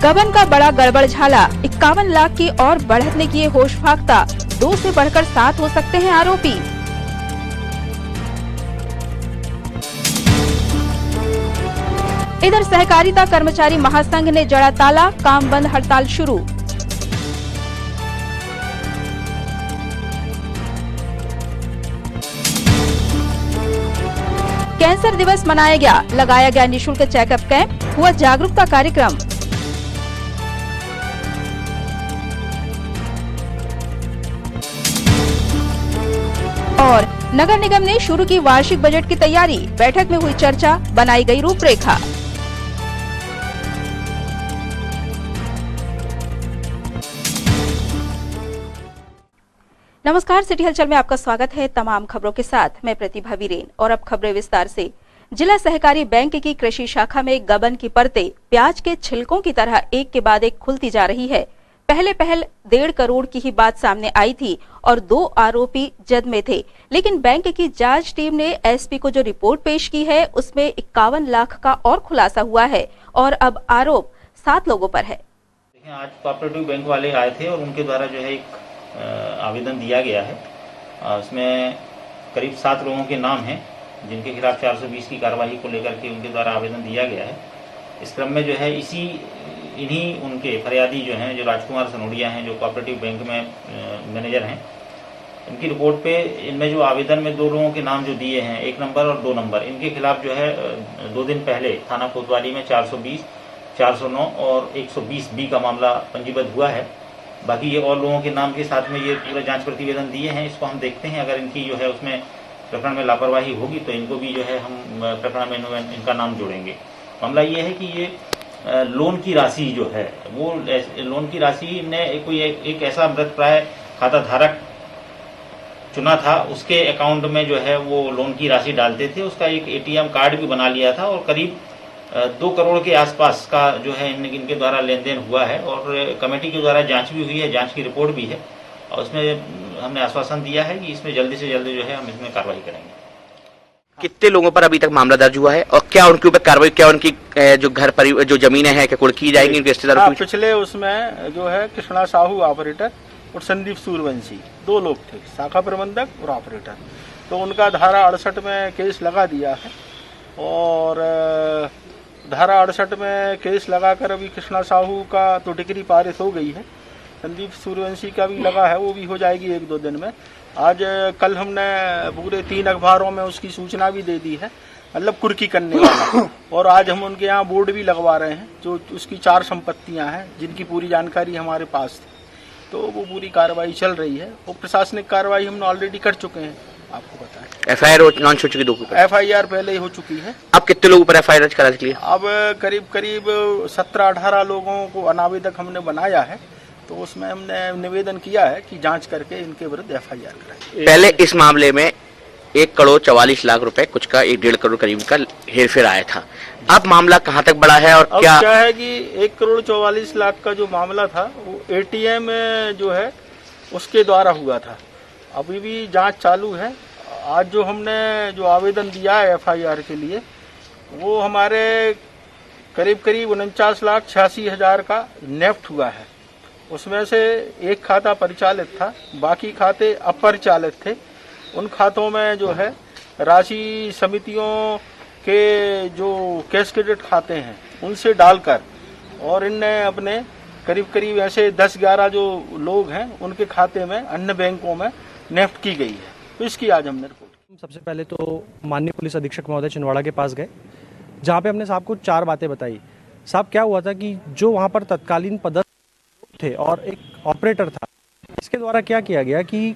गबन का बड़ा गड़बड़ झाला, 51 लाख की और बढ़त ने किए होश फाख्ता, 2 से बढ़कर 7 हो सकते हैं आरोपी। इधर सहकारिता कर्मचारी महासंघ ने जड़ा ताला, काम बंद हड़ताल शुरू। कैंसर दिवस मनाया गया, लगाया गया निःशुल्क चेकअप कैंप, हुआ जागरूकता कार्यक्रम। और नगर निगम ने शुरू की वार्षिक बजट की तैयारी, बैठक में हुई चर्चा, बनाई गई रूपरेखा। नमस्कार, सिटी हलचल में आपका स्वागत है। तमाम खबरों के साथ मैं प्रतिभा वीरेन और अब खबरें विस्तार से। जिला सहकारी बैंक की कृषि शाखा में गबन की परतें प्याज के छिलकों की तरह एक के बाद एक खुलती जा रही है। पहले 1.5 करोड़ की ही बात सामने आई थी और 2 आरोपी जद में थे, लेकिन बैंक की जांच टीम ने एसपी को जो रिपोर्ट पेश की है उसमें 51 लाख का और खुलासा हुआ है और अब आरोप 7 लोगों पर है। आज कोऑपरेटिव बैंक वाले आए थे और उनके द्वारा जो है एक आवेदन दिया गया है। उसमें करीब 7 लोगों के नाम हैं जिनके खिलाफ 420 की कार्रवाई को लेकर के उनके द्वारा आवेदन दिया गया है। इस क्रम में जो है इन्हीं उनके फरियादी जो हैं, जो राजकुमार सनोडिया हैं, जो कोऑपरेटिव बैंक में मैनेजर हैं, इनकी रिपोर्ट पे इनमें जो आवेदन में 2 लोगों के नाम जो दिए हैं, 1 नंबर और 2 नंबर, इनके खिलाफ जो है 2 दिन पहले थाना कोतवाली में 420, 409 और 120 बी का मामला पंजीबद्ध हुआ है। बाकी ये और लोगों के नाम के साथ में ये पूरा जांच प्रतिवेदन दिए हैं। इसको हम देखते हैं, अगर इनकी जो है उसमें प्रकरण में लापरवाही होगी तो इनको भी जो है हम प्रकरण में इनका नाम जोड़ेंगे। मामला ये है कि ये लोन की राशि जो है वो लोन की राशि ने कोई एक ऐसा मृत प्राय खाता धारक चुना था, उसके अकाउंट में जो है वो लोन की राशि डालते थे। उसका एक एटीएम कार्ड भी बना लिया था और करीब 2 करोड़ के आसपास का जो है इनके द्वारा लेन देन हुआ है और कमेटी के द्वारा जांच भी हुई है, जांच की रिपोर्ट भी है और उसमें हमने आश्वासन दिया है कि इसमें जल्दी से जल्दी जो है हम इसमें कार्रवाई करेंगे। कितने लोगों पर अभी तक मामला दर्ज हुआ है और क्या उनके ऊपर कार्रवाई, क्या उनकी जो घर पर जो जमीनें हैं क्या कुर्क की जाएंगी उनके रिश्तेदारों की? पिछले उसमें जो है कृष्णा साहू ऑपरेटर और संदीप सूरवंशी 2 लोग थे, शाखा प्रबंधक और ऑपरेटर। तो उनका धारा 68 में केस लगा दिया है और धारा 68 में केस लगाकर अभी कृष्णा साहू का तो डिग्री पारित हो गई है, संदीप सूरवंशी का भी लगा है, वो भी हो जाएगी 1-2 दिन में। आज कल हमने पूरे 3 अखबारों में उसकी सूचना भी दे दी है, मतलब कुर्की करने वाला। और आज हम उनके यहाँ बोर्ड भी लगवा रहे हैं, जो उसकी 4 संपत्तियाँ हैं जिनकी पूरी जानकारी हमारे पास थी। तो वो पूरी कार्रवाई चल रही है और प्रशासनिक कार्रवाई हमने ऑलरेडी कर चुके हैं, आपको पता है। FIR लॉन्च हो चुकी? 2 FIR पहले ही हो चुकी है। अब कितने लोगों पर FIR करा चुकी? अब करीब 17-18 लोगों को अनावेदक हमने बनाया है, तो उसमें हमने निवेदन किया है कि जांच करके इनके विरुद्ध FIR कराएं। पहले इस मामले में 1 करोड़ 44 लाख रुपए कुछ का 1.5 करोड़ करीब का हेरफेर आया था। अब मामला कहां तक बढ़ा है और क्या है कि 1 करोड़ 44 लाख का जो मामला था वो ATM जो है उसके द्वारा हुआ था। अभी भी जांच चालू है। आज जो हमने जो आवेदन दिया है FIR के लिए, वो हमारे करीब 49,86,000 का नेफ्ट हुआ है। उसमें से एक खाता परिचालित था, बाकी खाते अपरिचालित थे। उन खातों में जो है राशि समितियों के जो कैश क्रेडिट खाते हैं उनसे डालकर और इनने अपने करीब ऐसे 10-11 जो लोग हैं उनके खाते में अन्य बैंकों में नेफ्ट की गई है। तो इसकी आज हमने रिपोर्ट। सबसे पहले तो माननीय पुलिस अधीक्षक महोदय छिंदवाड़ा के पास गए, जहाँ पे हमने साहब को 4 बातें बताई। साहब क्या हुआ था कि जो वहाँ पर तत्कालीन पदस्थ थे और एक ऑपरेटर था, इसके द्वारा क्या किया गया कि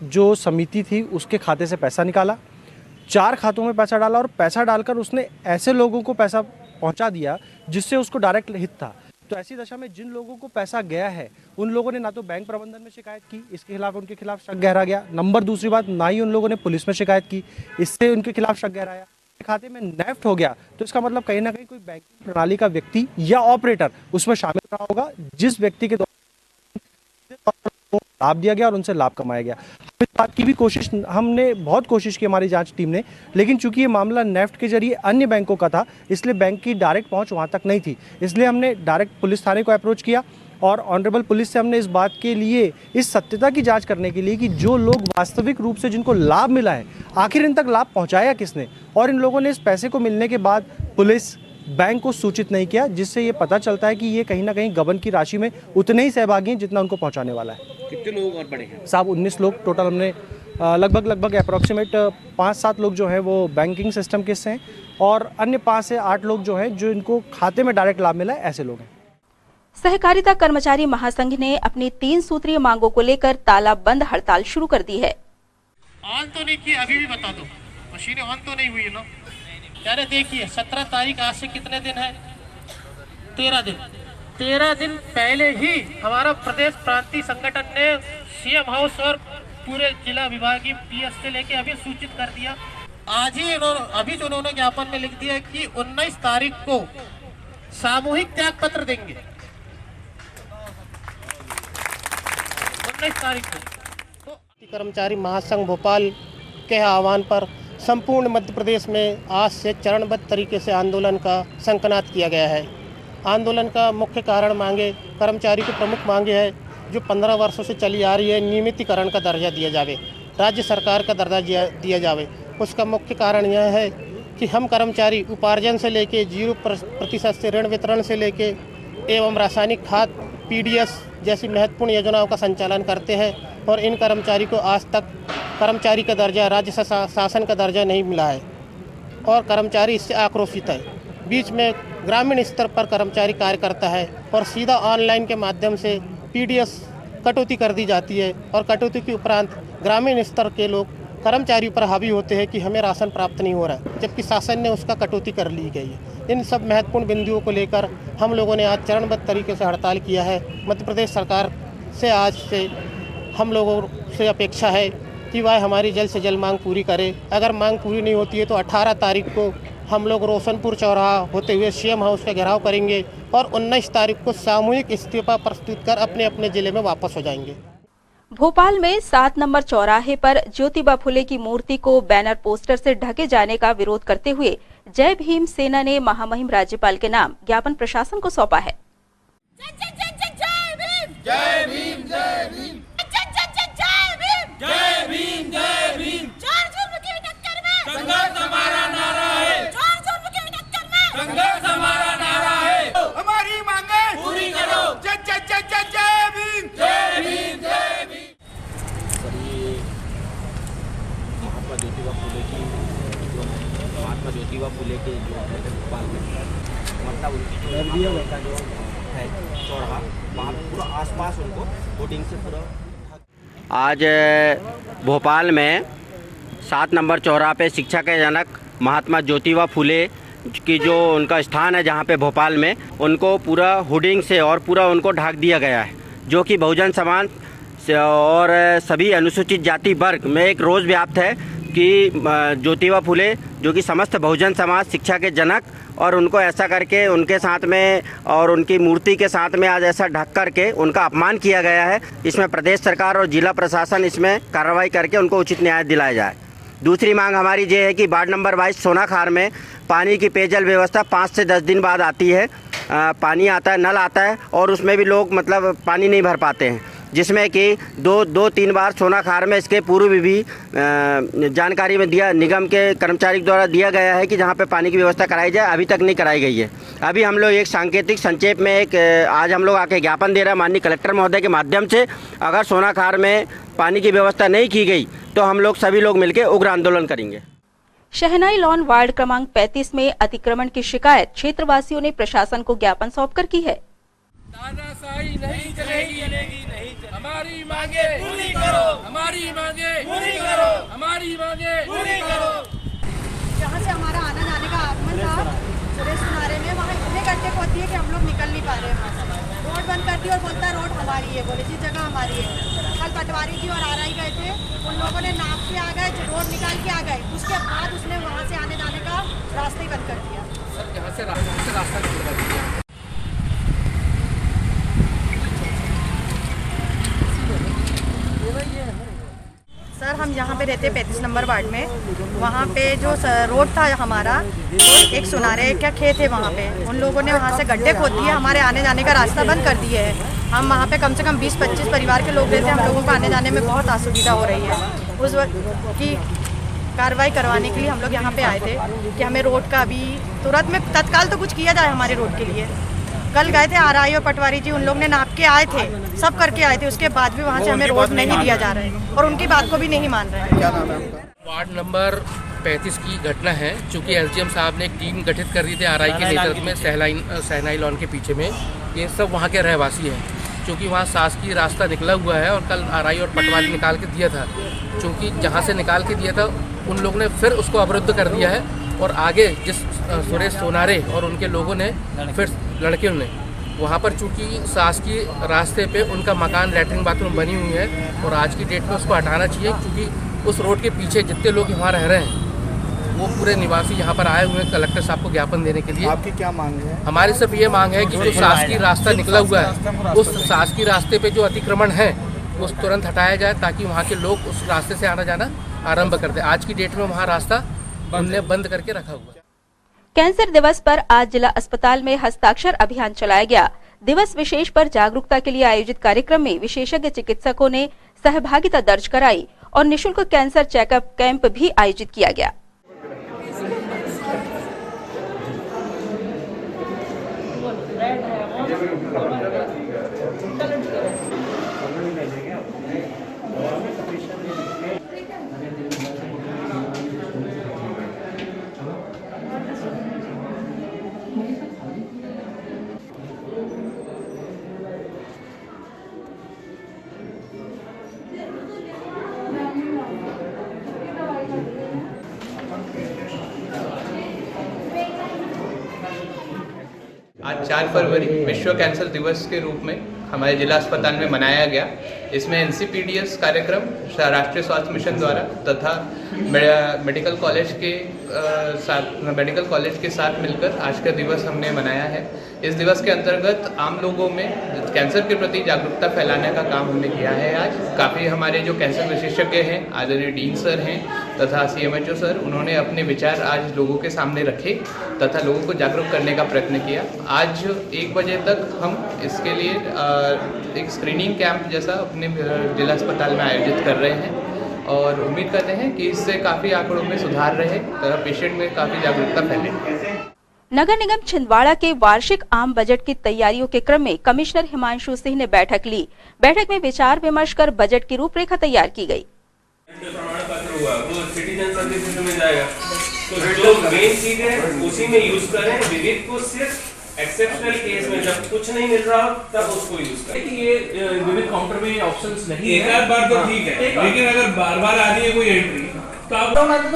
जो समिति थी उसके खाते से पैसा निकाला, 4 खातों में पैसा डाला और पैसा डालकर उसने ऐसे लोगों को पैसा पहुंचा दिया जिससे उसको डायरेक्ट हित था। तो ऐसी दशा में जिन लोगों को पैसा गया है उन लोगों ने ना तो बैंक प्रबंधन में शिकायत की, इसके खिलाफ उनके खिलाफ शक गहरा गया। नंबर दूसरी बात, ना ही उन लोगों ने पुलिस में शिकायत की, इससे उनके खिलाफ शक गहराया। खाते में नेफ्ट हो गया तो इसका मतलब कहीं ना कहीं कोई बैंकिंग प्रणाली का व्यक्ति या ऑपरेटर उसमें शामिल रहा होगा, जिस व्यक्ति के द्वारा लाभ दिया गया और उनसे लाभ कमाया गया। इस बात की भी हमने बहुत कोशिश की हमारी जांच टीम ने, लेकिन चूंकि ये मामला नेफ्ट के जरिए अन्य बैंकों का था, इसलिए बैंक की डायरेक्ट पहुंच वहां तक नहीं थी। इसलिए हमने डायरेक्ट पुलिस थाने को अप्रोच किया और ऑनरेबल पुलिस से हमने इस बात के लिए, इस सत्यता की जांच करने के लिए कि जो लोग वास्तविक रूप से जिनको लाभ मिला है, आखिर इन तक लाभ पहुंचाया किसने, और इन लोगों ने इस पैसे को मिलने के बाद पुलिस बैंक को सूचित नहीं किया, जिससे ये पता चलता है कि ये कहीं ना कहीं गबन की राशि में उतने ही सहभागी हैं जितना उनको पहुंचाने वाला है। कितने लोग और बड़े हैं साहब? 19 लोग टोटल। हमने लगभग अप्रॉक्सीमेट 5-7 लोग जो हैं वो बैंकिंग सिस्टम के से हैं और अन्य 5 से 8 लोग जो हैं जो इनको खाते में डायरेक्ट लाभ मिला है, ऐसे लोग हैं। सहकारिता कर्मचारी महासंघ ने अपनी 3 सूत्रीय मांगों को लेकर तालाबंद हड़ताल शुरू कर दी है। ऑन तो नहीं की, अभी भी बता दो, मशीनें ऑन तो नहीं हुई है ना? यार देखिए 17 तारीख, आज से कितने दिन है? 13 दिन। 13 दिन पहले ही हमारा प्रदेश प्रांतीय संगठन ने सीएम हाउस और पूरे जिला विभागीय पीएस से लेके अभी सूचित कर दिया। आज ही अभी जो उन्होंने ज्ञापन में लिख दिया कि 19 तारीख को सामूहिक त्याग पत्र देंगे। 19 तारीख को कर्मचारी महासंघ भोपाल के आह्वान पर संपूर्ण मध्य प्रदेश में आज से चरणबद्ध तरीके से आंदोलन का संकल्प किया गया है। आंदोलन का मुख्य कारण मांगे, कर्मचारी की प्रमुख मांगे है जो 15 वर्षों से चली आ रही है, नियमितीकरण का दर्जा दिया जावे, राज्य सरकार का दर्जा दिया जावे। उसका मुख्य कारण यह है कि हम कर्मचारी उपार्जन से लेके 0% से ऋण वितरण से लेके एवं रासायनिक खाद पीडीएस जैसी महत्वपूर्ण योजनाओं का संचालन करते हैं और इन कर्मचारी को आज तक कर्मचारी का दर्जा, राज्य शासन का दर्जा नहीं मिला है और कर्मचारी इससे आक्रोशित है। बीच में ग्रामीण स्तर पर कर्मचारी कार्य करता है और सीधा ऑनलाइन के माध्यम से पीडीएस कटौती कर दी जाती है और कटौती के उपरांत ग्रामीण स्तर के लोग कर्मचारी पर हावी होते हैं कि हमें राशन प्राप्त नहीं हो रहा है, जबकि शासन ने उसका कटौती कर ली गई है। इन सब महत्वपूर्ण बिंदुओं को लेकर हम लोगों ने आज चरणबद्ध तरीके से हड़ताल किया है। मध्य प्रदेश सरकार से आज से हम लोगों से अपेक्षा है कि वह हमारी जल्द से जल्द मांग पूरी करे। अगर मांग पूरी नहीं होती है तो 18 तारीख को हम लोग रोशनपुर चौराहा होते हुए सीएम हाउस का घेराव करेंगे और 19 तारीख को सामूहिक इस्तीफा प्रस्तुत कर अपने अपने जिले में वापस हो जाएंगे। भोपाल में 7 नंबर चौराहे पर ज्योतिबा फुले की मूर्ति को बैनर पोस्टर से ढके जाने का विरोध करते हुए जय भीम सेना ने महामहिम राज्यपाल के नाम ज्ञापन प्रशासन को सौंपा है। हमारी मांगे पूरी करो। जय जय जय जय जय भीम, जय भीम, जय भीम। महात्मा ज्योतिबा फुले के जो भोपाल में मतलब उनकी जो है चौराहा, वहाँ पूरा आसपास उनको बोटिंग से पूरा। आज भोपाल में 7 नंबर चौराहा पे शिक्षा के जनक महात्मा ज्योतिबा फुले की जो उनका स्थान है, जहाँ पे भोपाल में उनको पूरा होर्डिंग से और पूरा उनको ढक दिया गया है, जो कि बहुजन समाज और सभी अनुसूचित जाति वर्ग में एक रोज़ व्याप्त है कि ज्योतिबा फुले जो कि समस्त बहुजन समाज शिक्षा के जनक, और उनको ऐसा करके उनके साथ में और उनकी मूर्ति के साथ में आज ऐसा ढक करके उनका अपमान किया गया है। इसमें प्रदेश सरकार और जिला प्रशासन इसमें कार्रवाई करके उनको उचित न्याय दिलाया जाए। दूसरी मांग हमारी ये है कि वार्ड नंबर 22 सोनाखार में पानी की पेयजल व्यवस्था 5 से 10 दिन बाद आती है। पानी आता है, नल आता है और उसमें भी लोग मतलब पानी नहीं भर पाते हैं, जिसमें कि 2-3 बार सोनाखार में इसके पूर्व भी जानकारी में दिया, निगम के कर्मचारी द्वारा दिया गया है कि जहां पे पानी की व्यवस्था कराई जाए, अभी तक नहीं कराई गई है। अभी हम लोग एक सांकेतिक संक्षेप में आज हम लोग आके ज्ञापन दे रहे हैं माननीय कलेक्टर महोदय के माध्यम से, अगर सोनाखार में पानी की व्यवस्था नहीं की गई तो हम लोग सभी लोग मिलकर उग्र आंदोलन करेंगे। शहनाई लॉन वार्ड क्रमांक 35 में अतिक्रमण की शिकायत क्षेत्रवासियों ने प्रशासन को ज्ञापन सौंपकर की है। तानाशाही नहीं चलेगी, नहीं हमारी मांगे पूरी करो, हमारी मांगे पूरी करो, हमारी मांगे पूरी करो। जहाँ से हमारा आना जाने का आगमन था सुरेश कुमारे में, वहाँ इतने गड्ढे होती है कि हम लोग निकल नहीं पा रहे हैं वहाँ से। रोड बंद कर दी और बोलता रोड हमारी है, बोले जी जगह हमारी है। कल पटवारी जी और आरआई गए थे, उन लोगों ने नाप के आ गए, रोड निकाल के आ गए, उसके बाद उसने वहाँ से आने जाने का रास्ता ही बंद कर दिया। सर यहाँ से रास्ता खुलवा दिया। पे रहते हैं 35 नंबर वार्ड में। वहाँ पे जो रोड था हमारा, तो एक सुनारे क्या खेत है वहाँ पे, उन लोगों ने वहाँ से गड्ढे खोद दिए, हमारे आने जाने का रास्ता बंद कर दिए है। हम वहाँ पे कम से कम 20-25 परिवार के लोग रहते हैं, हम लोगों को आने जाने में बहुत असुविधा हो रही है। उस वक्त की कार्रवाई करवाने के लिए हम लोग यहाँ पे आए थे कि हमें रोड का अभी तुरंत में तत्काल तो कुछ किया जाए हमारे रोड के लिए। कल गए थे आरआई और पटवारी जी, उन लोग ने नाप के आए थे, सब करके आए थे, उसके बाद भी वहाँ से हमें रोड नहीं दिया जा रहा है और उनकी बात को भी नहीं मान रहे हैं। क्या नाम है आपका? वार्ड नंबर 35 की घटना है। चूँकि एसडीएम साहब ने एक टीम गठित कर दी थी आरआई के नेतृत्व में सहनाई लॉन के पीछे में। ये सब वहाँ के रहवासी हैं। चूँकि वहाँ शासकीय रास्ता निकला हुआ है और कल आरआई और पटवारी निकाल के दिया था। चूँकि जहाँ से निकाल के दिया था उन लोगों ने फिर उसको अवरुद्ध कर दिया है और आगे जिस सुरेश सोनारे और उनके लोगों ने फिर लड़कियों ने वहाँ पर चूँकि शासकीय रास्ते पे उनका मकान लैट्रिन बाथरूम बनी हुई है और आज की डेट में उसको हटाना चाहिए। क्योंकि उस रोड के पीछे जितने लोग वहाँ रह रहे हैं वो पूरे निवासी यहाँ पर आए हुए हैं कलेक्टर साहब को ज्ञापन देने के लिए। आपकी क्या मांग है? हमारी सिर्फ ये मांग है कि जो शासकीय रास्ता निकला हुआ है उस शासकीय रास्ते पे जो अतिक्रमण है वो तुरंत हटाया जाए ताकि वहाँ के लोग उस रास्ते से आना जाना आरंभ कर दे। आज की डेट में वहाँ रास्ता उन्होंने बंद करके रखा हुआ है। कैंसर दिवस पर आज जिला अस्पताल में हस्ताक्षर अभियान चलाया गया। दिवस विशेष पर जागरूकता के लिए आयोजित कार्यक्रम में विशेषज्ञ चिकित्सकों ने सहभागिता दर्ज कराई और निशुल्क कैंसर चेकअप कैंप भी आयोजित किया गया। आज 4 फरवरी विश्व कैंसर दिवस के रूप में हमारे जिला अस्पताल में मनाया गया। इसमें एनसीपीडीएस कार्यक्रम राष्ट्रीय स्वास्थ्य मिशन द्वारा तथा मेडिकल कॉलेज के साथ मिलकर आज का दिवस हमने मनाया है। इस दिवस के अंतर्गत आम लोगों में कैंसर के प्रति जागरूकता फैलाने का काम हमने किया है। आज काफ़ी हमारे जो कैंसर विशेषज्ञ हैं, आदरणीय डीन सर हैं तथा सीएमएचओ सर, उन्होंने अपने विचार आज लोगों के सामने रखे तथा लोगों को जागरूक करने का प्रयत्न किया। आज 1 बजे तक हम इसके लिए एक स्क्रीनिंग कैंप जैसा अपने जिला अस्पताल में आयोजित कर रहे हैं और उम्मीद करते हैं कि इससे काफ़ी आंकड़ों में सुधार रहे तथा पेशेंट में काफ़ी जागरूकता फैले। नगर निगम छिंदवाड़ा के वार्षिक आम बजट की तैयारियों के क्रम में कमिश्नर हिमांशु सिंह ने बैठक ली। बैठक में विचार विमर्श कर बजट की रूपरेखा तैयार की गई। प्रमाण पत्र हुआ वो सिटीजन सर्विसेज में जाएगा, तो जो मेन चीज है उसी में यूज करें। विविध को सिर्फ एक्सेप्शनल केस में जब कुछ नहीं मिल रहा तब उसको यूज करें। ये विविध काउंटर में ऑप्शंस नहीं है। एक आध बार तो ठीक है, लेकिन अगर बार बार आ रही है कोई एंट्री तो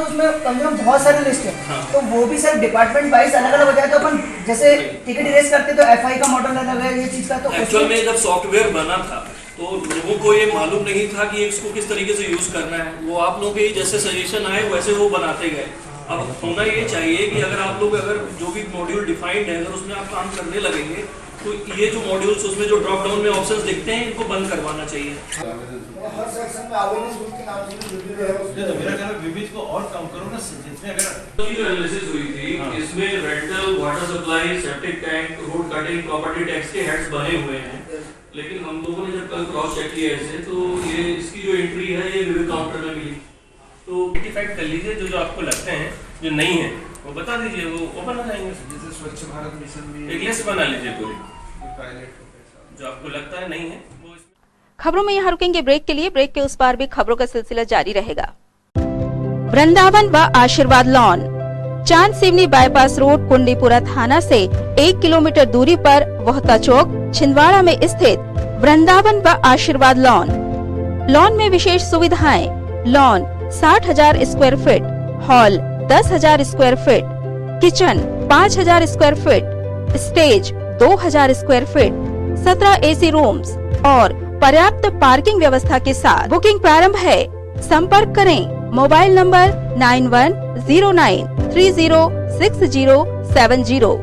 उसमें कम से कम बहुत सारे लिस्ट है। हाँ। तो वो भी सर डिपार्टमेंट वाइज अलग अलग हो जाए तो अपन जैसे टिकट इरेज करते तो एफआई का मॉडल अलग है, ये चीज का। तो एक्चुअल में जब सॉफ्टवेयर बना था तो लोगों को ये मालूम नहीं था कि इसको किस तरीके से यूज करना है। वो आप लोगों के जैसे सजेशन आए वैसे वो बनाते गए। अब होना ये चाहिए कि अगर आप लोग जो भी मॉड्यूल डिफाइंड है अगर उसमें आप काम करने लगेंगे तो ये जो मॉड्यूल्स उसमें जो ड्रॉप डाउन में ऑप्शंस दिखते हैं इनको बंद करवाना चाहिए। हर सेक्शन में अवेयरनेस ग्रुप के नाम से मेरा कहना विविध को और कम करो ना। जिसमें अगर जो एनालिसिस हुई थी इसमें rental, water supply, septic tank, road cutting, property tax के हेड्स बने हुए हैं, लेकिन हम लोगों ने जब कल क्रॉस चेक किया ऐसे तो ये इसकी जो एंट्री है ये विविध काउंटर में मिली। तो डिफाइंड कर लीजिए जो आपको लगते हैं जो नहीं है वो बता दीजिए, वो ओपन हो जाएंगे। जैसे स्वच्छ भारत मिशन भी एक लिस्ट बना लीजिए पूरी, जो आपको लगता है नहीं है वो। खबरों में यहाँ रुकेंगे ब्रेक के लिए। ब्रेक के उस पार भी खबरों का सिलसिला जारी रहेगा। वृंदावन व आशीर्वाद लॉन, चांद सिवनी बाईपास रोड, कुंडीपुरा थाना से 1 किलोमीटर दूरी पर वोहता चौक, छिंदवाड़ा में स्थित वृंदावन व आशीर्वाद लॉन। लॉन में विशेष सुविधाएं: lawn 60,000 square feet, hall 10,000 square feet, kitchen 5,000 square feet, stage 2,000 square feet, 17 AC rooms और पर्याप्त पार्किंग व्यवस्था के साथ। बुकिंग प्रारंभ है। संपर्क करें। Mobile number 9109306070।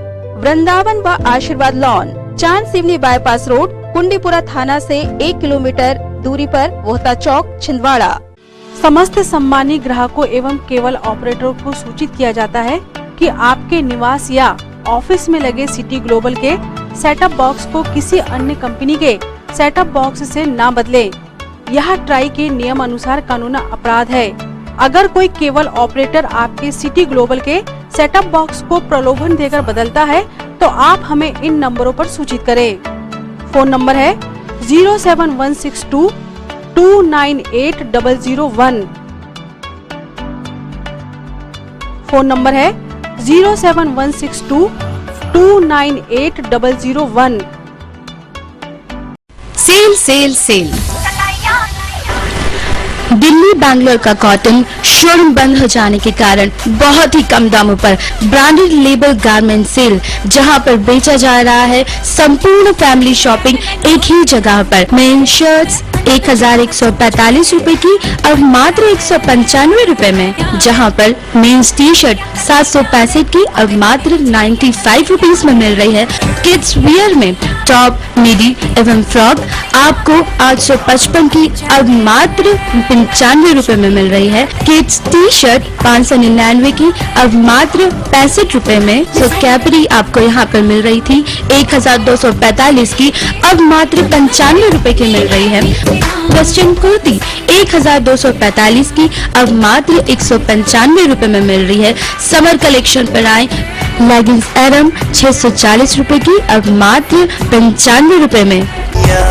वृंदावन व आशीर्वाद लॉन, चांद सिवनी बाईपास रोड, कुंडीपुरा थाना से 1 किलोमीटर दूरी पर, वोहता चौक, छिंदवाड़ा। समस्त सम्मानित ग्राहकों एवं केवल ऑपरेटरों को सूचित किया जाता है कि आपके निवास या ऑफिस में लगे सिटी ग्लोबल के सेटअप बॉक्स को किसी अन्य कंपनी के सेटअप बॉक्स से ना बदलें। यह ट्राई के नियम अनुसार कानूनी अपराध है। अगर कोई केवल ऑपरेटर आपके सिटी ग्लोबल के सेटअप बॉक्स को प्रलोभन देकर बदलता है तो आप हमें इन नंबरों पर सूचित करें। फोन नंबर है 07162 298 001। फोन नंबर है 07162 298 001। Sale sale sale. Delhi Bangalore का कॉटन शोरूम बंद हो जाने के कारण बहुत ही कम दामों पर ब्रांडेड लेबल गारमेंट सेल, जहां पर बेचा जा रहा है संपूर्ण फैमिली शॉपिंग एक ही जगह पर। मेन शर्ट्स 1145 रूपए की अब मात्र 195 रूपए में, जहां पर मेंस टी शर्ट 765 की अब मात्र 95 रुपीज में मिल रही है। किड्स वियर में टॉप, मिडी एवं फ्रॉक आपको 855 की अब मात्र 95 रूपए में मिल रही है। किड्स टी शर्ट 599 की अब मात्र 65 रूपए में। तो कैपरी आपको यहाँ पर मिल रही थी 1245 की अब मात्र 95 रूपए की मिल रही है। वेस्टर्न कुर्ती 1245 की अब मात्र 195 रूपए में मिल रही है। समर कलेक्शन पर आए लेगिंग्स एरम 640 रूपए की अब मात्र 95 रूपए में।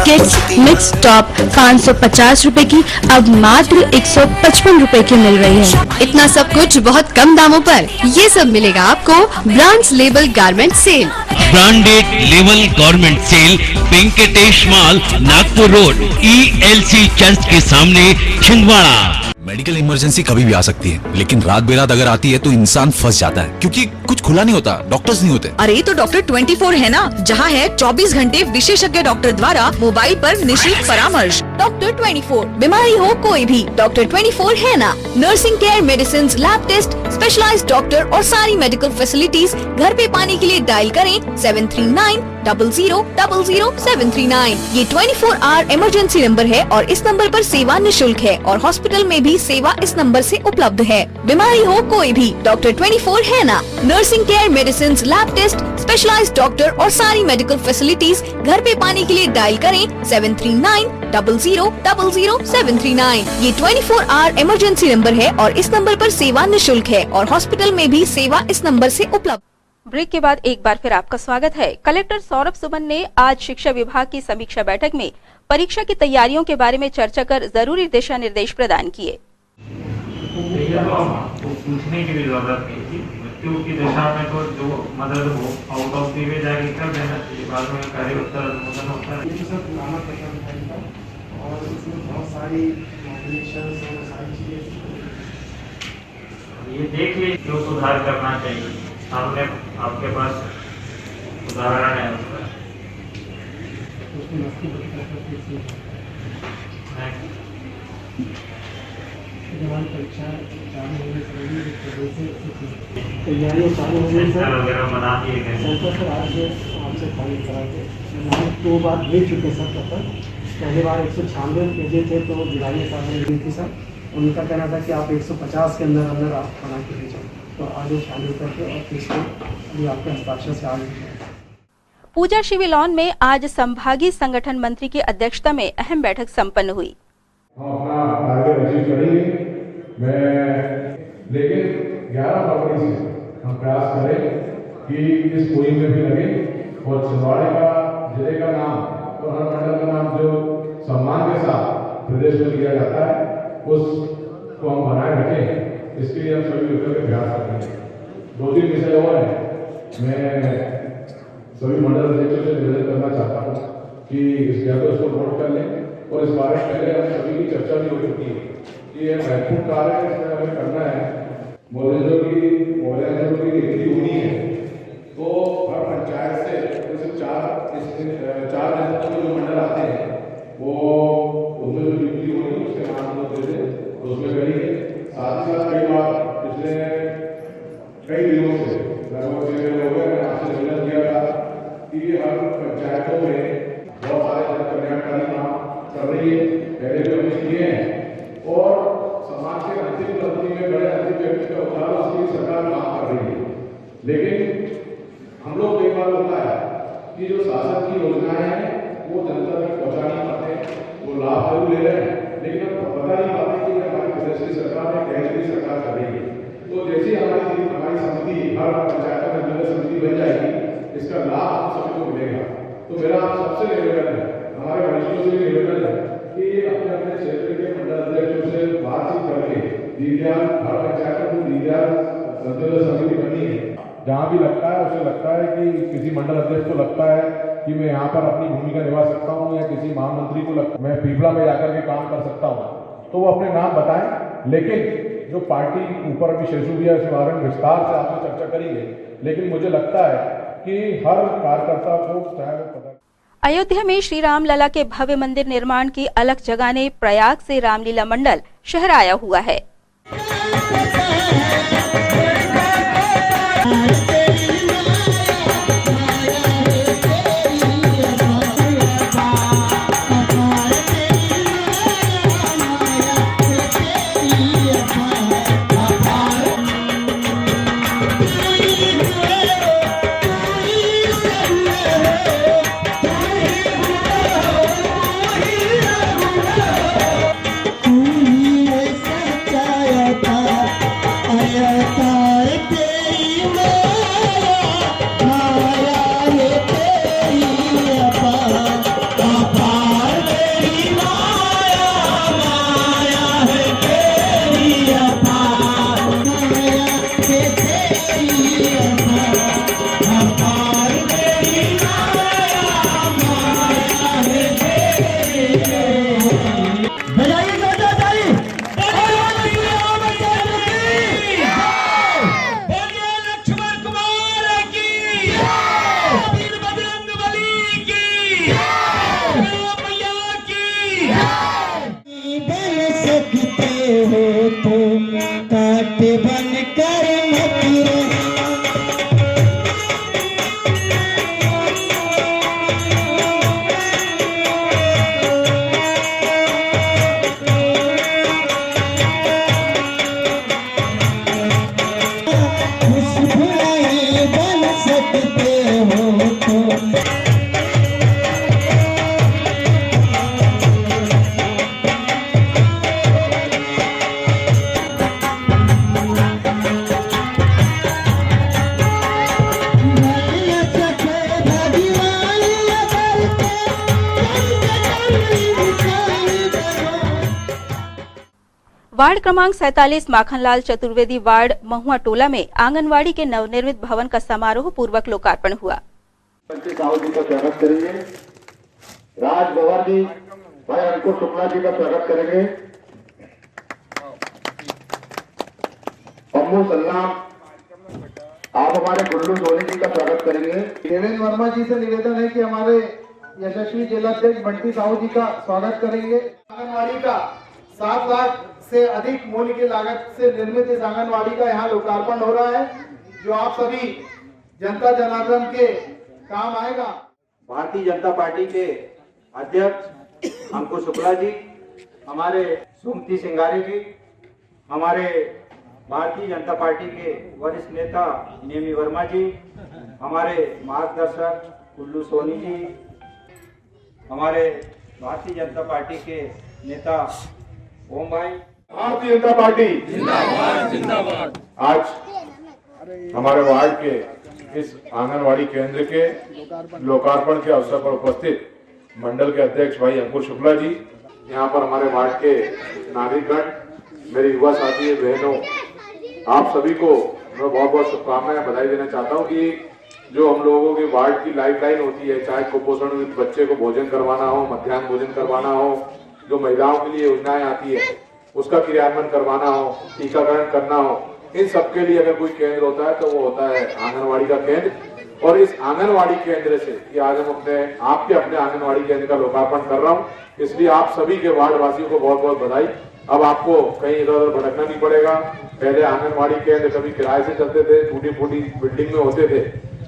किड्स मिक्स टॉप 550 रूपए की अब मात्र 155 रूपए की मिल रही है। इतना सब कुछ बहुत कम दामों पर, ये सब मिलेगा आपको brands label garment sale. Branded level government sale, Venkatesh mall, Nagpur road, ELC church के सामने, छिंदवाड़ा। मेडिकल इमरजेंसी कभी भी आ सकती है, लेकिन रात बेरात अगर आती है तो इंसान फंस जाता है क्योंकि कुछ खुला नहीं होता, डॉक्टर्स नहीं होते। अरे तो डॉक्टर 24 है ना, जहाँ है 24 घंटे विशेषज्ञ डॉक्टर द्वारा मोबाइल पर निशुल्क परामर्श। डॉक्टर 24, बीमारी हो कोई भी, डॉक्टर 24 है ना। Nursing care, medicine, lab test, specialized doctor और सारी मेडिकल फैसिलिटीज घर पे पाने के लिए डायल करें 739000739। ये 24 आवर इमरजेंसी नंबर है और इस नंबर पर सेवा निशुल्क है और हॉस्पिटल में भी सेवा इस नंबर से उपलब्ध है। बीमारी हो कोई भी, डॉक्टर 24 है ना। Nursing care, medicine, lab test, specialized doctor और सारी मेडिकल फैसिलिटीज घर पे पाने के लिए डायल करें 739000739। ये 24 आवर इमरजेंसी नंबर है और इस नंबर पर सेवा निशुल्क है और हॉस्पिटल में भी सेवा इस नंबर से उपलब्ध। ब्रेक के बाद एक बार फिर आपका स्वागत है। कलेक्टर सौरभ सुमन ने आज शिक्षा विभाग की समीक्षा बैठक में परीक्षा की तैयारियों के बारे में चर्चा कर जरूरी दिशा निर्देश प्रदान किए। पूछने की भी जरूरत नहीं थी, मृत्यु की दशा में तो जो मदद हो आउट ऑफ द वे जाके कर देना चाहिए, बाद में कार्य उत्तर अनुमोदन होता है। और इसमें बहुत सारी ये देख लीजिए जो सुधार करना चाहिए, सामने आपके पास उदाहरण है उसका। परीक्षा चालू होने से तैयारियाँ चालू हो गई सर वगैरह बना दिए गए सर। आज आपसे खाली करा के 2 बार भेज चुके सर। तब तक पहले बार 196 भेजे थे तो जुलाई साहब ने दी थी सर। उनका कहना था कि आप 150 के अंदर अंदर आप बना के भेजें, तो आज वो चालू करके और फिर अभी आपके हस्ताक्षर से आ गए। पूजा शिविलॉन में आज संभागीय संगठन मंत्री की अध्यक्षता में अहम बैठक संपन्न हुई। अपना टारगेट अचीव करेंगे, लेकिन 11 फरवरी से हम प्रयास करें कि इस मुहिम में भी लगे और छिंदवाड़ा का जिले का नाम और हर मंडल का नाम जो सम्मान के साथ प्रदेश में लिया जाता है उसको हम बनाए रखें। इसके लिए हम सभी मिलकर के प्रयास करेंगे। 2-3 विषय और हैं, मैं सभी मंडल अध्यक्षों से निवेदन करना चाहता हूँ कि इस को नोट कर लें और इस बारे में पहले हम सभी की चर्चा भी हो चुकी है कि यह महत्वपूर्ण कार्य है, इसमें हमें करना है। मोहल्लों की नीति होनी है तो हर पंचायत से जैसे 4 जनपद में जो मंडल आते हैं वो उनमें जो नीति होनी है उसके नाम दे दें तो उसमें करेंगे। साथ ही साथ कई बार पिछले कई दिनों से लगभग 6 महीने हो गए मैंने आपसे निवेदन किया था कि हर पंचायतों में बहुत सारे जन कल्याणकारी काम कर रही है, पहले भी हमने किए हैं और समाज के अंतिम पंक्ति में बड़े अंतिम व्यक्ति का उद्धार उसकी सरकार काम कर रही है। लेकिन हम लोग कई बार होता है कि जो शासन की योजनाएं हैं वो जनता तक पहुंचा नहीं पाते, वो लाभ जरूर ले रहे हैं लेकिन हम बता नहीं पाते कि हमारी प्रदेश की सरकार है, केंद्र की सरकार कर रही है। तो जैसे ही हमारी समिति हर पंचायत में जिला समिति बन जाएगी, इसका लाभ हम सभी को मिलेगा। तो मेरा सबसे निवेदन है, हमारे वरिष्ठों से भी निवेदन है कि अपने अपने क्षेत्र के मंडल अध्यक्षों से बातचीत करके दीनदयाल हर पंचायत में दीनदयाल अंत्योदय समिति बनी है, जहाँ भी लगता है उसे लगता है कि किसी मंडल अध्यक्ष को लगता है कि मैं यहाँ पर अपनी भूमिका निभा सकता हूँ या किसी महामंत्री को लगता मैं पीपला में जाकर के काम कर सकता हूँ, तो वो अपने नाम बताएं। लेकिन जो पार्टी ऊपर अभी शेषु भी है, इस बारे में विस्तार से आपसे चर्चा करेंगे, लेकिन मुझे लगता है कि हर कार्यकर्ता को चाहे वो पता। अयोध्या में श्री राम लला के भव्य मंदिर निर्माण की अलख जगाने प्रयाग से रामलीला मंडल शहर आया हुआ है। वार्ड क्रमांक 47 माखनलाल चतुर्वेदी वार्ड महुआ टोला में आंगनवाड़ी के नवनिर्मित भवन का समारोह पूर्वक लोकार्पण हुआ। साहू जी का स्वागत करेंगे, राजभवन जी भाई अंकुर शुक्ला जी का स्वागत करेंगे, पम्मू सल्लाम आप हमारे गुल्लू सोनी जी का स्वागत करेंगे। देवेंद्र वर्मा जी से निवेदन है कि हमारे यशस्वी जिलाध्यक्ष बंटी साहू जी का स्वागत करेंगे। आंगनवाड़ी का 7 लाख से अधिक मूल्य की लागत से निर्मित इस आंगनवाड़ी का यहाँ लोकार्पण हो रहा है, जो आप सभी जनता जनार्दन के काम आएगा। भारतीय जनता पार्टी के अध्यक्ष अंकुर शुक्ला जी, हमारे सुमति सिंगारे जी, हमारे भारतीय जनता पार्टी के वरिष्ठ नेता नेमी वर्मा जी, हमारे मार्गदर्शक कुल्लू सोनी जी, हमारे भारतीय जनता पार्टी के नेता ओम भाई। भारतीय जनता पार्टी जिंदाबाद जिंदाबाद। आज हमारे वार्ड के इस आंगनवाड़ी केंद्र के लोकार्पण के अवसर पर उपस्थित मंडल के अध्यक्ष भाई अंकुर शुक्ला जी, यहाँ पर हमारे वार्ड के नागरिकगण, मेरे युवा साथी बहनों, आप सभी को मैं बहुत बहुत शुभकामनाएं बधाई देना चाहता हूँ कि जो हम लोगों के वार्ड की लाइफलाइन होती है, चाहे कुपोषण बच्चे को भोजन करवाना हो, मध्याह्न भोजन करवाना हो, जो महिलाओं के लिए योजनाएं आती है उसका क्रियान्वयन करवाना हो, टीकाकरण करना हो, इन सबके लिए अगर कोई केंद्र होता है तो वो होता है आंगनवाड़ी का केंद्र। और इस आंगनवाड़ी केंद्र से कि आज हम अपने आंगनवाड़ी केंद्र का लोकार्पण कर रहा हूँ, इसलिए आप सभी के वार्ड वासियों को बहुत बहुत बधाई। अब आपको कहीं इधर उधर भटकना नहीं पड़ेगा। पहले आंगनवाड़ी केंद्र कभी किराए से चलते थे, टूटी फूटी बिल्डिंग में होते थे,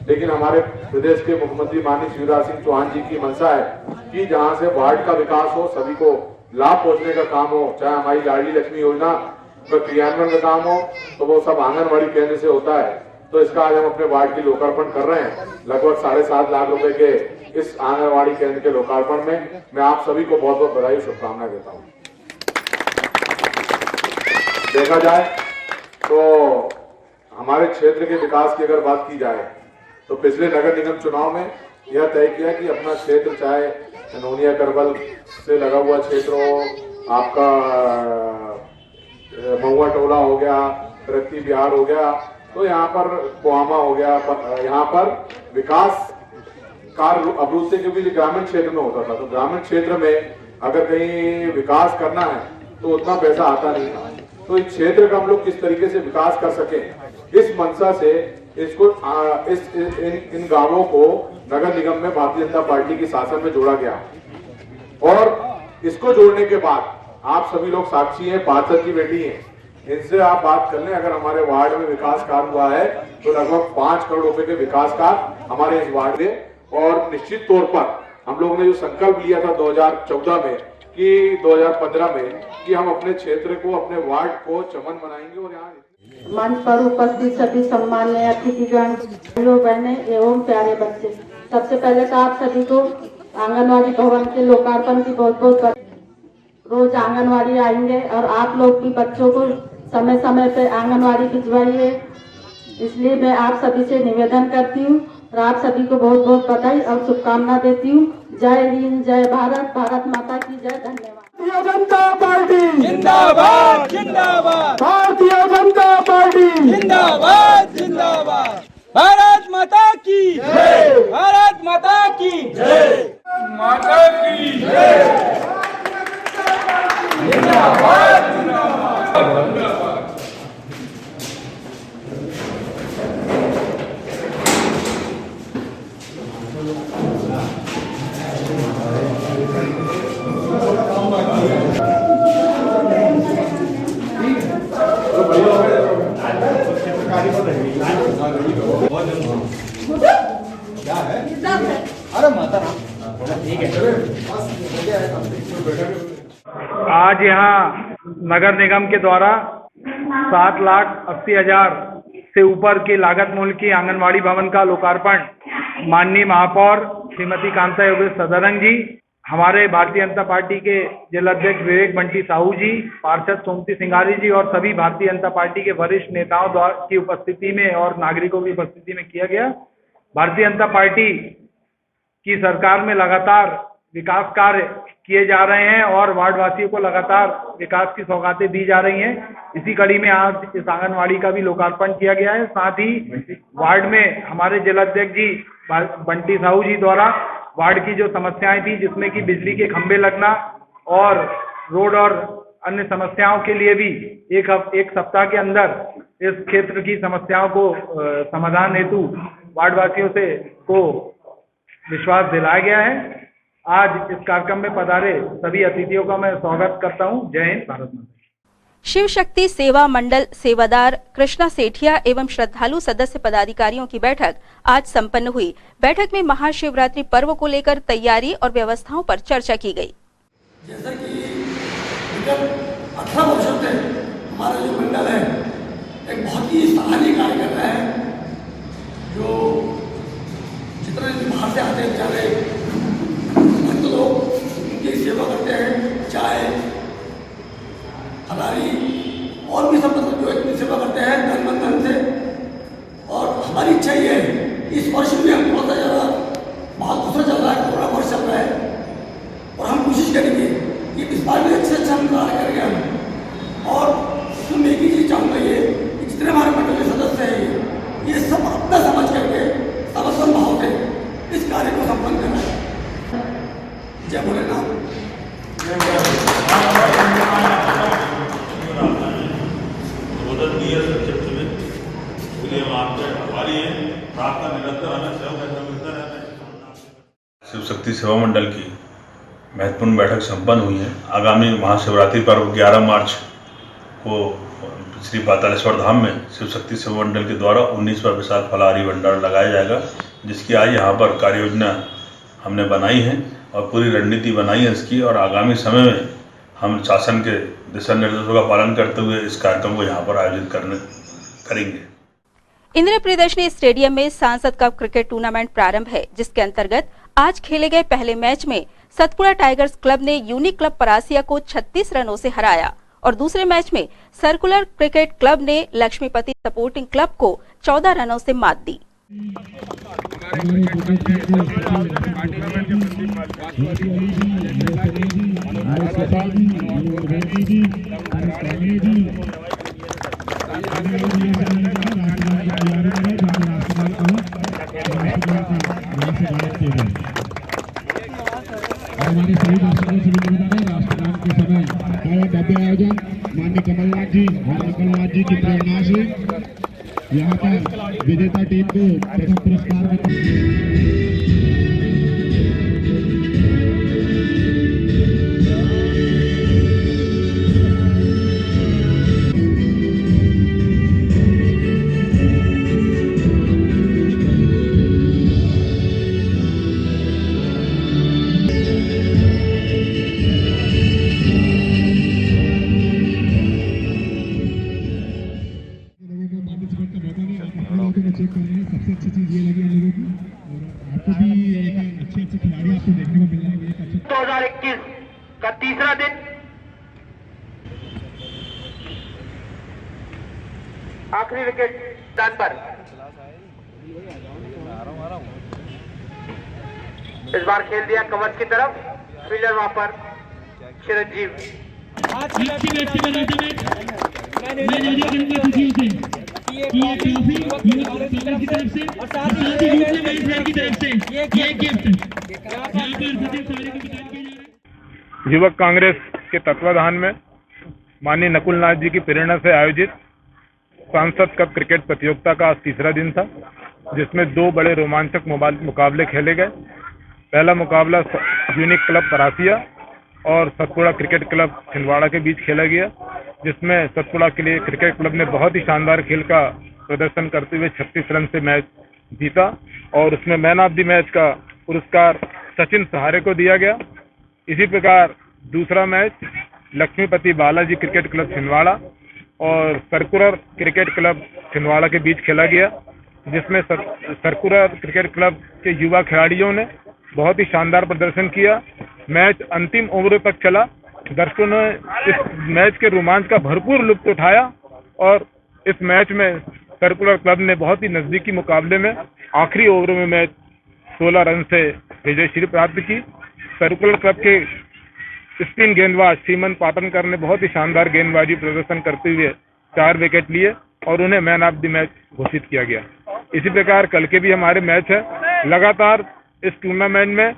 लेकिन हमारे प्रदेश के मुख्यमंत्री माननीय शिवराज सिंह चौहान जी की मंशा है कि जहाँ से वार्ड का विकास हो, सभी को लाभ पहुंचने का काम हो, चाहे हमारी लाडली लक्ष्मी योजना उनका क्रियान्वयन का काम हो तो वो सब आंगनबाड़ी केंद्र से होता है। तो इसका आज हम अपने वार्ड की लोकार्पण कर रहे हैं। लगभग 7.5 लाख रुपए के इस आंगनबाड़ी केंद्र के लोकार्पण में मैं आप सभी को बहुत बहुत बधाई शुभकामनाएं देता हूँ। देखा जाए तो हमारे क्षेत्र के विकास की अगर बात की जाए तो पिछले नगर निगम चुनाव में यह तय किया कि अपना क्षेत्र चाहे नोनिया करबल से लगा हुआ क्षेत्र हो, आपका महुआ टोला हो गया, प्रगति बिहार हो गया, तो यहाँ पर कोहामा हो गया, यहाँ पर विकास कार्य अभिवृद्धि के भी ग्रामीण क्षेत्र में होता था। तो ग्रामीण क्षेत्र में अगर कहीं विकास करना है तो उतना पैसा आता नहीं था। तो इस क्षेत्र का हम लोग किस तरीके से विकास कर सके, इस मंशा से इसको इन गांवों को नगर निगम में भारतीय जनता पार्टी के शासन में जोड़ा गया। और इसको जोड़ने के बाद आप सभी लोग साक्षी हैं, पार्षद की बेटी हैं, इनसे आप बात कर लें। अगर हमारे वार्ड में विकास कार्य हुआ है तो लगभग 5 करोड़ रुपए के विकास कार्य हमारे इस वार्ड में। और निश्चित तौर पर हम लोगों ने जो संकल्प लिया था 2014 में कि 2015 में कि हम अपने क्षेत्र को, अपने वार्ड को चमन बनाएंगे। और यहाँ मंच पर उपस्थित सभी सम्माननीय अतिथिगण, बहने एवं प्यारे बच्चे, सबसे पहले तो आप सभी को आंगनवाड़ी भवन के लोकार्पण की बहुत बहुत रोज आंगनवाड़ी आएंगे और आप लोग भी बच्चों को समय समय पे आंगनवाड़ी भिजवाइए। इसलिए मैं आप सभी से निवेदन करती हूँ और आप सभी को बहुत बहुत बधाई और शुभकामना देती हूँ। जय हिंद, जय भारत, भारत माता की जय। धन्यवाद। भारतीय जनता पार्टी जिंदाबाद जिंदाबाद, भारतीय जनता पार्टी जिंदाबाद जिंदाबाद, भारत माता की जय, भारत माता की जय, माता की जय, जिंदाबाद जिंदाबाद। आज यहाँ नगर निगम के द्वारा 7,80,000 से ऊपर की लागत मूल्य की आंगनवाड़ी भवन का लोकार्पण माननीय महापौर श्रीमती कांता योगेश सदानंद जी, हमारे भारतीय जनता पार्टी के जिलाध्यक्ष विवेक बंटी साहू जी, पार्षद सोमती सिंगारी जी और सभी भारतीय जनता पार्टी के वरिष्ठ नेताओं द्वारा की उपस्थिति में और नागरिकों की उपस्थिति में किया गया। भारतीय जनता पार्टी की सरकार में लगातार विकास कार्य किए जा रहे हैं और वार्डवासियों को लगातार विकास की सौगातें दी जा रही हैं। इसी कड़ी में आज इस आंगनवाड़ी का भी लोकार्पण किया गया है। साथ ही वार्ड में हमारे जिलाध्यक्ष जी बंटी साहू जी द्वारा वार्ड की जो समस्याएं थी, जिसमें कि बिजली के खंभे लगना और रोड और अन्य समस्याओं के लिए भी एक सप्ताह के अंदर इस क्षेत्र की समस्याओं को समाधान हेतु वार्डवासियों से को विश्वास दिलाया गया है। आज इस कार्यक्रम में पधारे सभी अतिथियों का मैं स्वागत करता हूं। जय हिंद, भारत माता। शिव शक्ति सेवा मंडल सेवादार कृष्णा सेठिया एवं श्रद्धालु सदस्य पदाधिकारियों की बैठक आज संपन्न हुई। बैठक में महाशिवरात्रि पर्व को लेकर तैयारी और व्यवस्थाओं पर चर्चा की गई। जैसा कि विगत 18 वर्षों से हमारा जो मंडल है एक बहुत ही सराहनीय कार्य कर रहा है। जो जितने बाहर से आते हैं बेचारे भक्त लोग उनकी सेवा करते हैं, चाय हलाली और भी सब जो इतनी सेवा करते हैं धन मन धन से। और हमारी इच्छा ये है इस वर्ष भी हम बहुत ज़्यादा बहुत दूसरा चल रहा है, कोरोना वर्ष चल रहा है और हम कोशिश करेंगे कि इस बार भी अच्छे अच्छा हम कार्य करेंगे हम। और मैं एक ही चीज़ चाहूँगा ये कि जितने हमारे मंडल के सदस्य हैं ये सब अपना समझ करके समर्पण भाव से इस कार्य को संपन्न करना है। जय भोलेनाथ। शिव शक्ति सेवा मंडल की महत्वपूर्ण बैठक संपन्न हुई है। आगामी महाशिवरात्रि पर्व 11 मार्च को श्री पातालेश्वर धाम में शिव शक्ति सेवा मंडल के द्वारा 19वां विशाल फलाहारी भंडार लगाया जाएगा, जिसकी आज यहाँ पर कार्य योजना हमने बनाई है और पूरी रणनीति बनाई है इसकी। और आगामी समय में हम शासन के दिशा निर्देशों का पालन करते हुए इस कार्यक्रम को यहाँ पर आयोजित करेंगे। इंदिरा प्रियदर्शनी स्टेडियम में सांसद कप क्रिकेट टूर्नामेंट प्रारंभ है, जिसके अंतर्गत आज खेले गए पहले मैच में सतपुड़ा टाइगर्स क्लब ने यूनिक क्लब परासिया को 36 रनों से हराया और दूसरे मैच में सर्कुलर क्रिकेट क्लब ने लक्ष्मीपति सपोर्टिंग क्लब को 14 रनों से मात दी। हमारे सभी दर्शकों से निवेदन है, राष्ट्रगान के समय भव्य आयोजन माननीय कमलनाथ जी की प्रेरणा से यहाँ पर विजेता टीम को प्रथम पुरस्कार चेक कर रहे हैं। सबसे अच्छी चीज ये लगी हम लोगों की, और आपको भी एक अच्छे खिलाड़ी आपको देखने को मिल रहे हैं। 2021 का तीसरा दिन आखिरी विकेट दान पर इस बार खेल दिया कवच की तरफ, फील्डर वहां पर चिरंजीव। ये ट्रॉफी की तरफ से और साथ ही की तरफ से ये गिफ्ट युवक कांग्रेस के तत्वाधान में माननीय नकुल नाथ जी की प्रेरणा से आयोजित सांसद कप क्रिकेट प्रतियोगिता का आज तीसरा दिन था, जिसमें दो बड़े रोमांचक मुकाबले खेले गए। पहला मुकाबला यूनिक क्लब परासिया और सतपुड़ा क्रिकेट क्लब छिंदवाड़ा के बीच खेला गया, जिसमें सतपुड़ा के लिए क्रिकेट क्लब ने बहुत ही शानदार खेल का प्रदर्शन करते हुए 36 रन से मैच जीता और उसमें मैन ऑफ द मैच का पुरस्कार सचिन सहारे को दिया गया। इसी प्रकार दूसरा match Laxmipati Balaji cricket club Chhindwara और सर्कुलर क्रिकेट क्लब छिंदवाड़ा के बीच खेला गया, जिसमें सर्कुलर क्रिकेट क्लब के युवा खिलाड़ियों ने बहुत ही शानदार प्रदर्शन किया। मैच अंतिम ओवरों तक चला। दर्शकों ने इस मैच के रोमांच का भरपूर लुत्फ उठाया और इस मैच में सर्कुलर क्लब ने बहुत ही नजदीकी मुकाबले में आखिरी ओवरों में मैच 16 रन से विजय श्री प्राप्त की। सर्कुलर क्लब के स्पिन गेंदबाज सीमन पाटनकर ने बहुत ही शानदार गेंदबाजी प्रदर्शन करते हुए 4 विकेट लिए और उन्हें मैन ऑफ द मैच घोषित किया गया। इसी प्रकार कल के भी हमारे मैच है। लगातार इस टूर्नामेंट में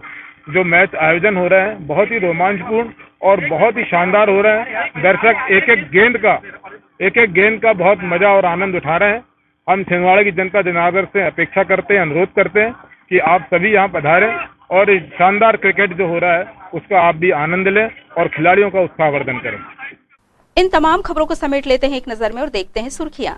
जो मैच आयोजन हो रहे हैं बहुत ही रोमांचपूर्ण और बहुत ही शानदार हो रहे हैं। दर्शक एक एक गेंद का बहुत मजा और आनंद उठा रहे हैं। हम छिंदवाड़ा की जनता जनार्दन से अपेक्षा करते हैं, अनुरोध करते हैं कि आप सभी यहाँ पधारें और इस शानदार क्रिकेट जो हो रहा है उसका आप भी आनंद लें और खिलाड़ियों का उत्साहवर्धन करें। इन तमाम खबरों को समेट लेते हैं एक नजर में और देखते हैं सुर्खियां।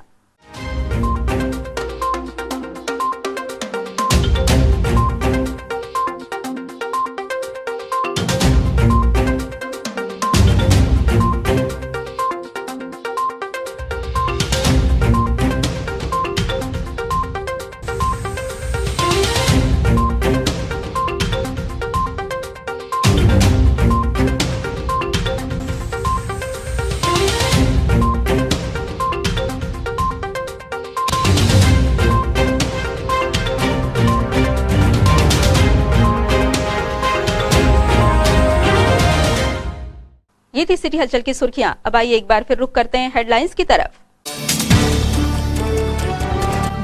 ये थी सिटी हलचल की सुर्खियां। अब आइए एक बार फिर रुख करते हैं हेडलाइंस की तरफ।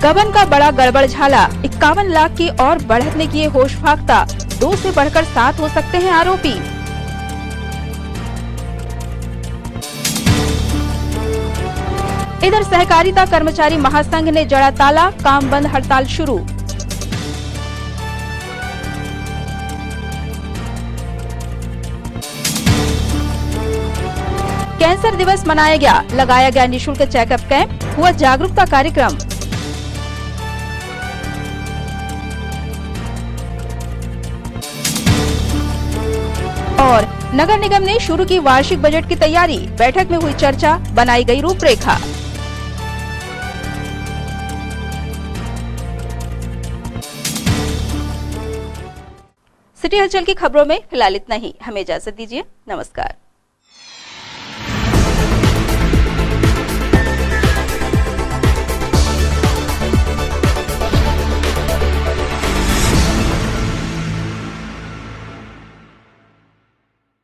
गबन का बड़ा गड़बड़ झाला, 51 लाख की और बढ़त ने किए होश फाख्ता, 2 से बढ़कर 7 हो सकते हैं आरोपी। इधर सहकारिता कर्मचारी महासंघ ने जड़ा ताला, काम बंद हड़ताल शुरू। कैंसर दिवस मनाया गया, लगाया गया निःशुल्क चेकअप कैंप, हुआ जागरूकता कार्यक्रम। और नगर निगम ने शुरू की वार्षिक बजट की तैयारी, बैठक में हुई चर्चा, बनाई गई रूपरेखा। सिटी हलचल की खबरों में फिलहाल इतना ही। हमें इजाजत दीजिए। नमस्कार।